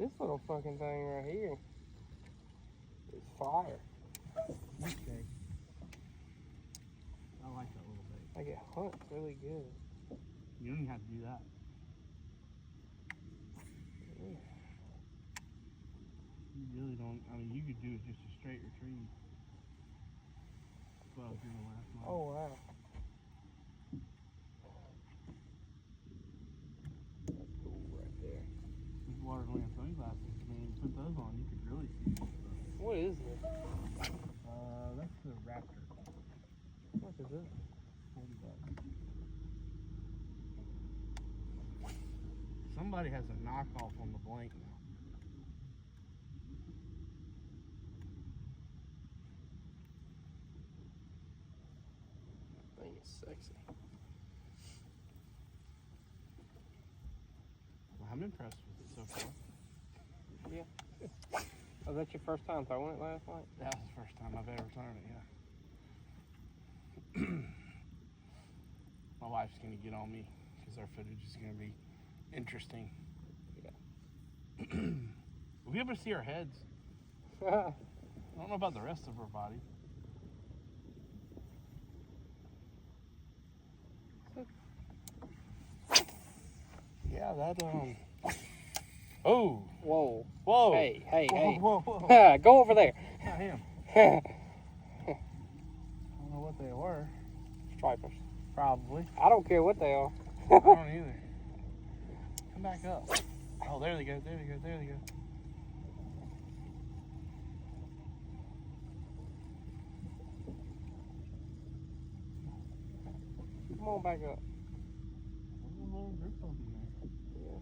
This little fucking thing right here is fire. Okay. I like that little bait. Like it hunts really good. You don't even have to do that. Yeah. You really don't. I mean, you could do it just a straight retrieve. That's what I was doing last night. Oh wow. That's cool right there. These waterland sunglasses, man, you put those on, you could really see some stuff. What is this? That's the Raptor. What is this? $40. Somebody has a knockoff on the blank now. Thing is sexy. Well, I'm impressed with it so far. Yeah. Was that your first time throwing it last night? That was the first time I've ever thrown it, yeah. My wife's going to get on me because our footage is going to be interesting. Yeah. We'll be able to see our heads. I don't know about the rest of her body. Yeah, that, Oh! Whoa. Whoa! Hey, hey, whoa, hey. Whoa, whoa, Go over there. Not him. I don't know what they were. Stripers. Probably. I don't care what they are. I don't either. Come back up. Oh, there they go, there they go, there they go. Come on back up. There's a little grip on there. Yeah.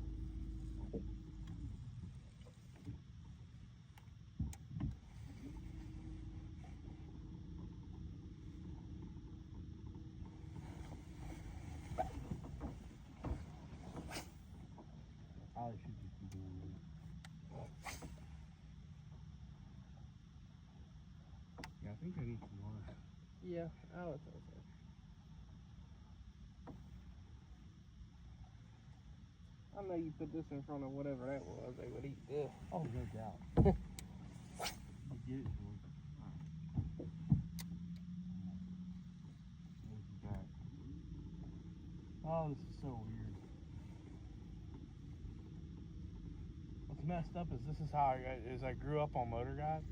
I should just be doing that. Yeah, I think I need some more. Yeah, I would think so. I know you put this in front of whatever that was, they would eat this. Oh, no doubt. I'll get it for you. There's the back. Oh, this is so weird. What's messed up is this is how I grew up on Motor Guide.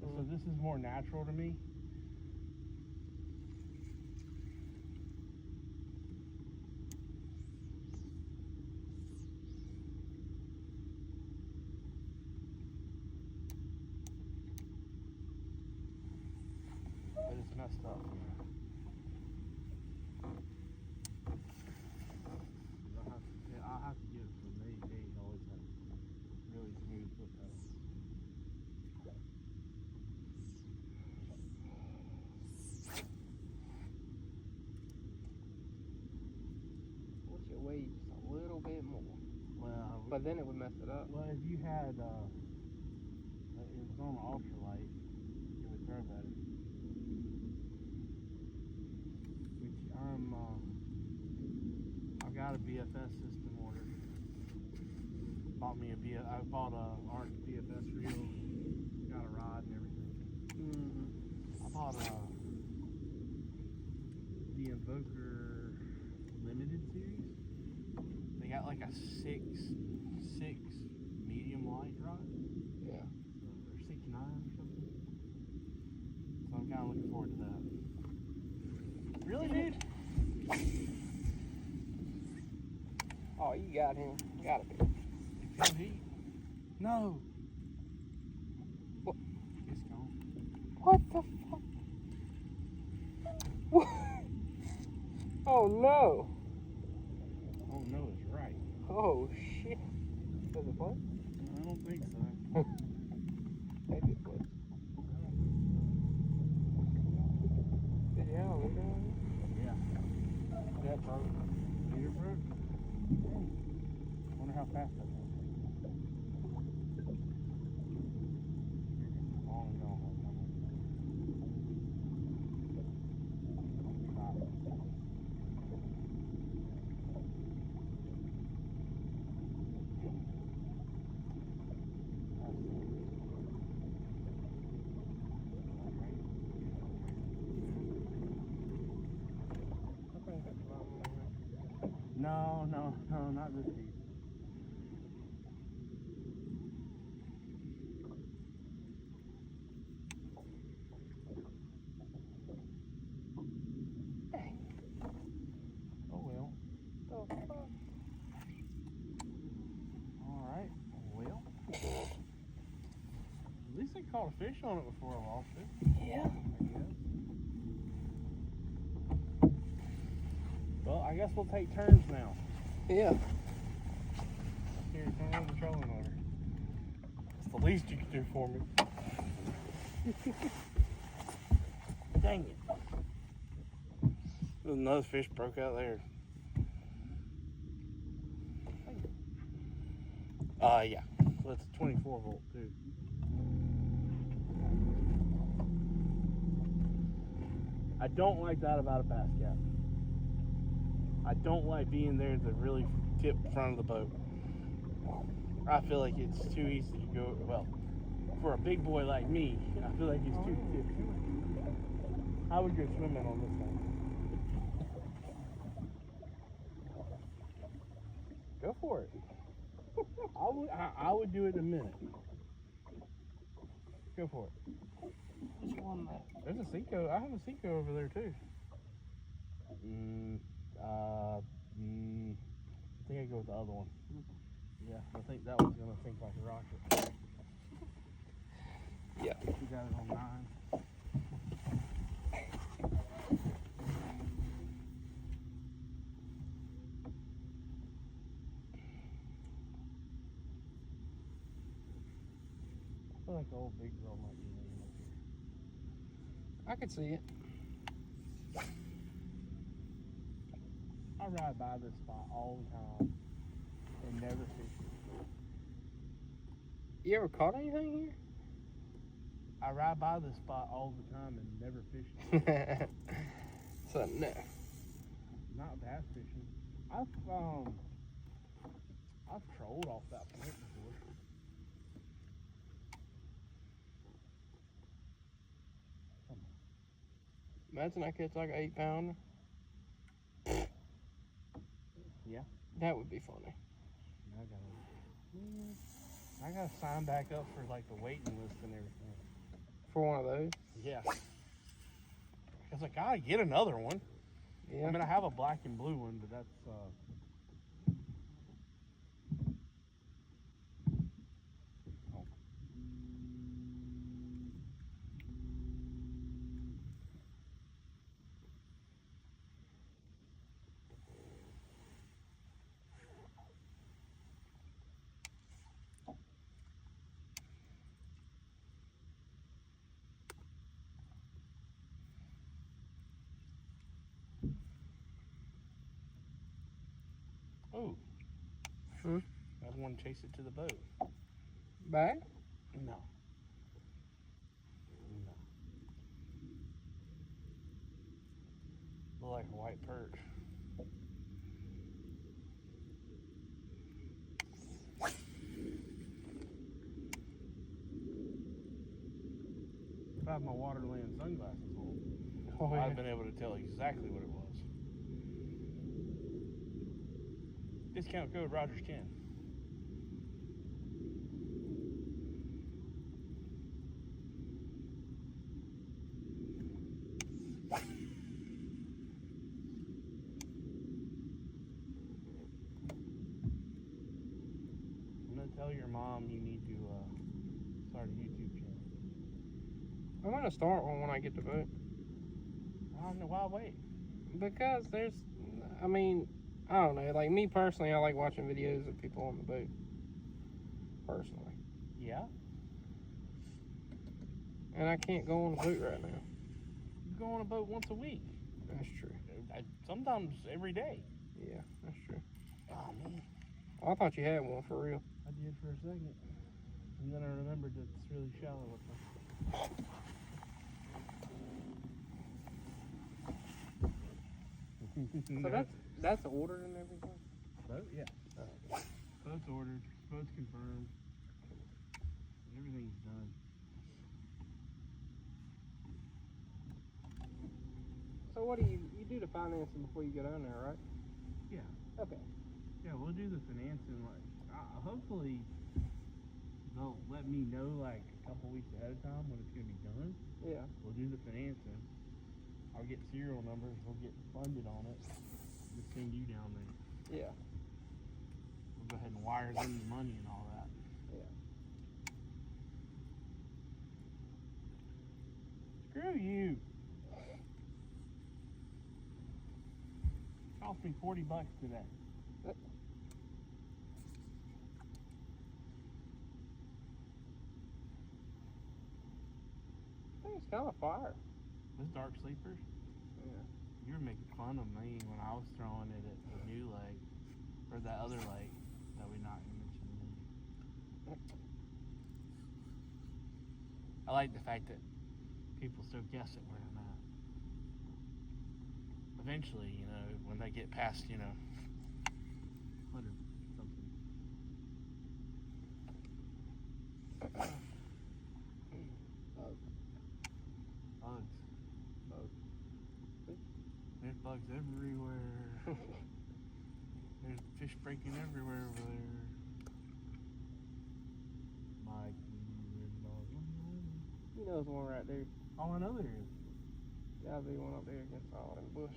So this is more natural to me. But it's messed up. I'll have to give it to them. They always have really smooth foot pedals. Wish it weighed just a little bit more. Well, But then it would mess it up. well, if you had, it was on ultralight, it would throw better. Which I've got a BFS system ordered. I bought a ARC BFS reel, got a rod and everything. I bought the Invoker Limited series. They got like a six medium light rod. Yeah. Or 6.9 or something. So I'm kind of looking forward to that. Really, dude? Oh, you got him. Gotta be. Feel heat? No. What? It's gone. What the fuck? What? Oh no. Oh no, it's right. Oh shit. Does it play? I don't think so. Maybe it plays. Did you have a leader on it? Yeah. That broke. Leader broke? Wonder how fast that was. Long gone by the time I No, not this deep. Oh well. Oh, fuck. Alright, well. At least I caught a fish on it before I lost it. Yeah. I guess. Well, I guess we'll take turns now. Yeah. Here, turn on the trolling motor. It's the least you can do for me. Dang it. There's another fish broke out there. Yeah. Well, it's a 24 volt too. I don't like that about a bass cap. I don't like being there at the really tip front of the boat. I feel like it's too easy to go, well, for a big boy like me, I feel like it's too tippy. I would go swimming on this one. Go for it. I would do it in a minute. Go for it. Which one? There's a Seco. I have a Seco over there too. I think I go with the other one. Yeah, I think that one's gonna sink like a rocket. Yeah. You got it on 9. I feel like the old big girl might be laying up here. I could see it. I ride by this spot all the time and never fish it. You ever caught anything here? I ride by this spot all the time and never fish it. So no. Not bass fishing. I've trolled off that point before. Imagine I catch like an 8-pounder. Yeah. That would be funny. I gotta sign back up for like the waiting list and everything. For one of those. Yeah. Cause I gotta get another one. Yeah. I mean, I have a black and blue one, but that's oh. Hmm? I want to chase it to the boat. Back? No. No. Look like a white perch. If I had my Waterland sunglasses on, Oh, yeah. I've been able to tell exactly what it was. Discount code Rogers10. I'm gonna tell your mom you need to start a YouTube channel. I'm gonna start one when I get the boat. I don't know why wait. Because there's, I mean, I don't know. Like me personally, I like watching videos of people on the boat. Personally. Yeah? And I can't go on the boat right now. You go on a boat once a week. That's true. Sometimes every day. Yeah, that's true. Oh man. I thought you had one for real. I did for a second. And then I remembered that it's really shallow up there. So that's ordered and everything? Boat? Yeah. Boat's ordered. Boat's confirmed. Everything's done. So what do you do the financing before you get on there, right? Yeah. Okay. Yeah, we'll do the financing. Like, hopefully they'll let me know like a couple weeks ahead of time when it's gonna be done. Yeah. We'll do the financing. I'll get serial numbers. We'll get funded on it. Just send you down there. Yeah. We'll go ahead and wire them the money and all that. Yeah. Screw you. Cost me $40 today. I think it's kind of fire. Those dark sleepers. Yeah. You were making fun of me when I was throwing it at the new lake, or that other lake that we not mentioned. I like the fact that people still guess at where I'm at. Eventually, you know, when they get past, 100 something. Bugs. There's bugs everywhere. There's fish breaking everywhere over there. Mike, You know there's one right there. oh, I know there is. Gotta be one up there against all them bushes.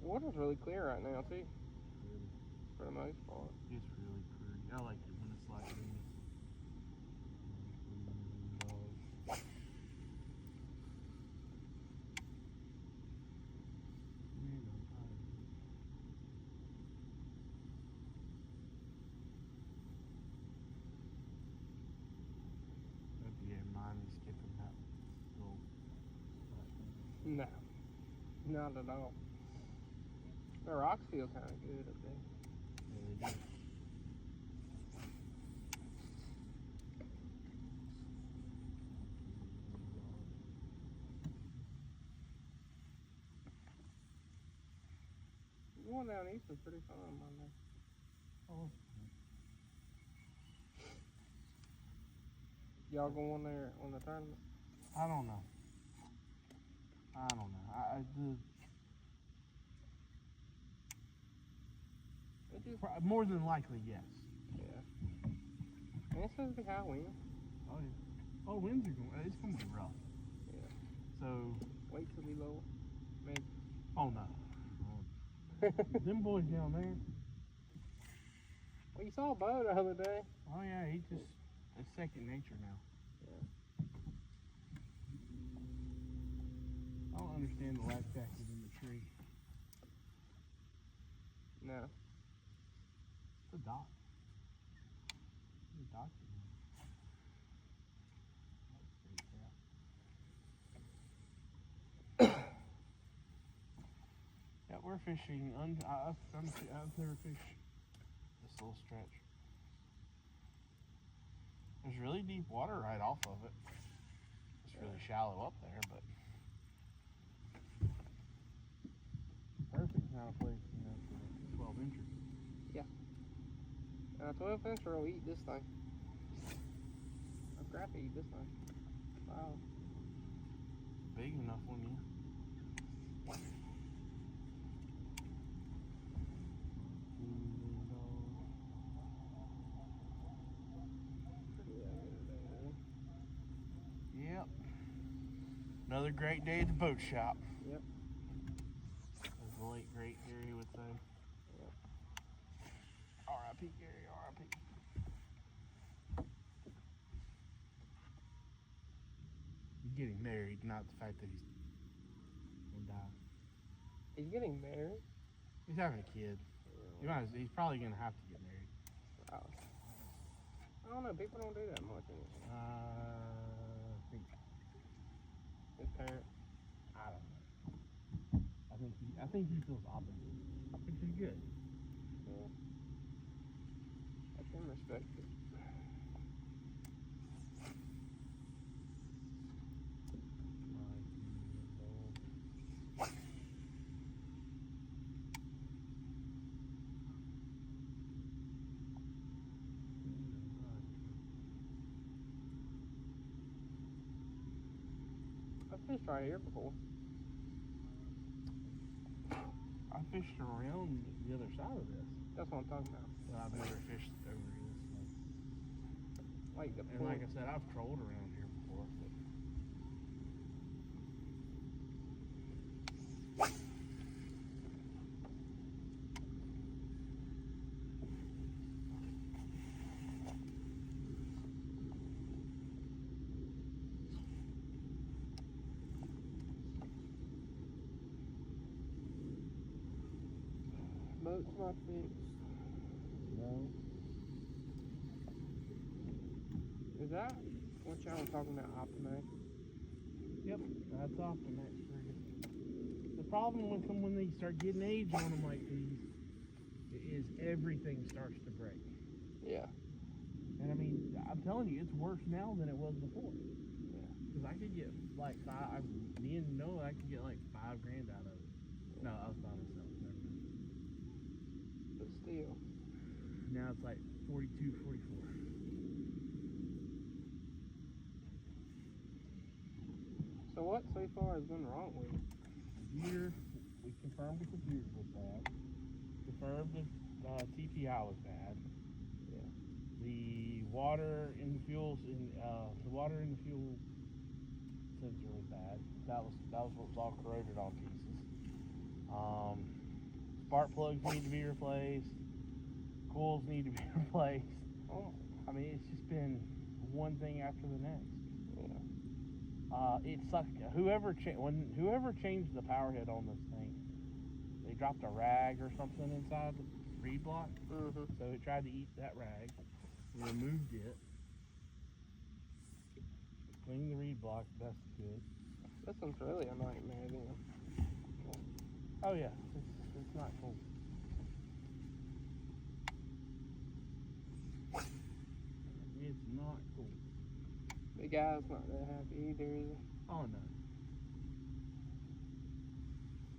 The water's really clear right now too, for the most part. It's really pretty. I like it when it's like this. Mind me skipping that little. No, not at all. The rocks feel kind of good up there. Yeah, they do. Going down east is pretty fun, man. Oh. Y'all going there on the tournament? I don't know. More than likely, yes. Yeah. And it's supposed to be high wind. Oh yeah. Oh, winds are going. It's going to be rough. Yeah. So. Weights will be lower. Maybe. Oh no. Them boys down there. Well, you saw Bo the other day. Oh yeah, it's second nature now. Yeah. I don't understand the life jacket in the tree. No. It's a dock. It's a dock. Yeah, we're fishing. I've never fished this little stretch. There's really deep water right off of it. It's really shallow up there, but perfect kind of place, for 12 inches. Yeah. 12 incher will eat this thing. A crap eat this thing. Wow. Big enough one, yeah. Yep. Another great day at the boat shop. Yep. As the late great Gary would say. Yep. R.I.P. Gary, R.I.P. He's getting married, not the fact that he's gonna die. He's getting married? He's having a kid. He's probably gonna have to get married. Wow. I don't know, people don't do that much anymore. I think His parents. I don't know. I think he feels obligated, which is good. Yeah. I can respect it. I I've fished right here before. I fished around the other side of this. That's what I'm talking about. But I've never fished over this. Like the And like I said, I've trolled around here before. But boat's not fixed. no. Is that what y'all were talking about, Optimax? Yep, that's Optimax friggin'. The problem with them when they start getting age on them like these is everything starts to break. Yeah. And I mean, I'm telling you, it's worse now than it was before. Yeah. Because I could get like me and Noah, I could get like $5,000 out of it. No, I was by myself. Never mind. But still. Now it's like 42, 44. So what so far has been wrong with it? Gear, we confirmed the computer was bad. Confirmed the TPI was bad. Yeah. The water in the fuel sensor was bad. That was what was all corroded on pieces. Spark plugs need to be replaced. Coils need to be replaced. Oh. I mean, it's just been one thing after the next. Yeah. It sucked. Whoever changed the power head on this thing, they dropped a rag or something inside the reed block. Mm-hmm. So it tried to eat that rag. We removed it. Cleaned the reed block best it could. This one's really a nightmare then. Oh yeah, it's not cool. It's not cool. The guy's not that happy either, is he? Oh no.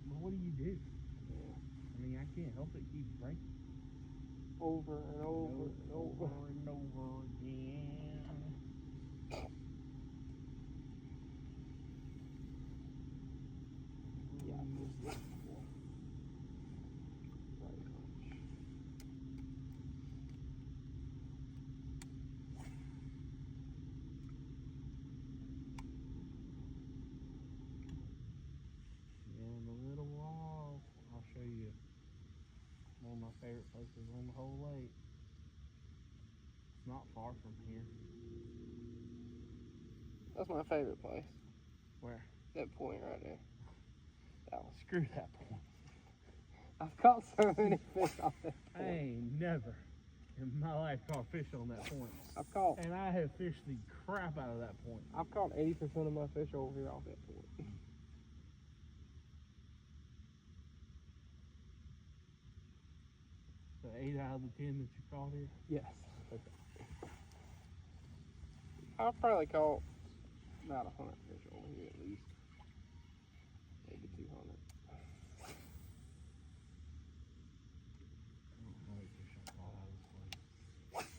Well, what do you do? Yeah. I mean, I can't help it keeps breaking. Over and over and over. and over again. Yeah, I missed this before. Very much. In a little while, I'll show you one of my favorite places on the whole lake. It's not far from here. That's my favorite place. Where? That point right there. That one. Screw that point. I've caught so many fish off that I point. ain't never in my life caught fish on that point. And I have fished the crap out of that point. I've caught 80% of my fish over here off that point. So 8 out of the 10 that you caught here? Yes. I've probably caught about 100 fish over here at least. Maybe 200. I don't know what fish I caught out of this place.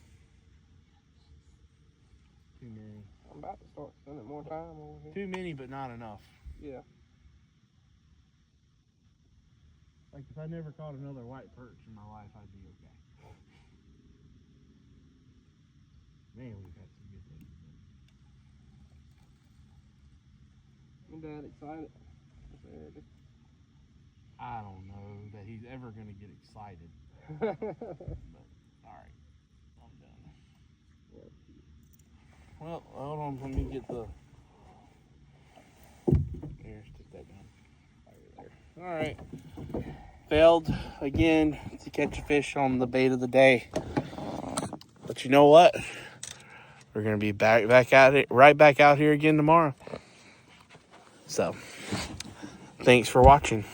Too many. I'm about to start spending more time over here. Too many, but not enough. Yeah. Like if I never caught another white perch in my life, I'd be okay. Man, we've had some good things. My dad excited. Excited. I don't know that he's ever going to get excited. But, alright. I'm done. Well, hold on. Let me get the... There, stick that down. Alright. Failed again to catch a fish on the bait of the day. But you know what? We're going to be back at it, right back out here again tomorrow. So, thanks for watching.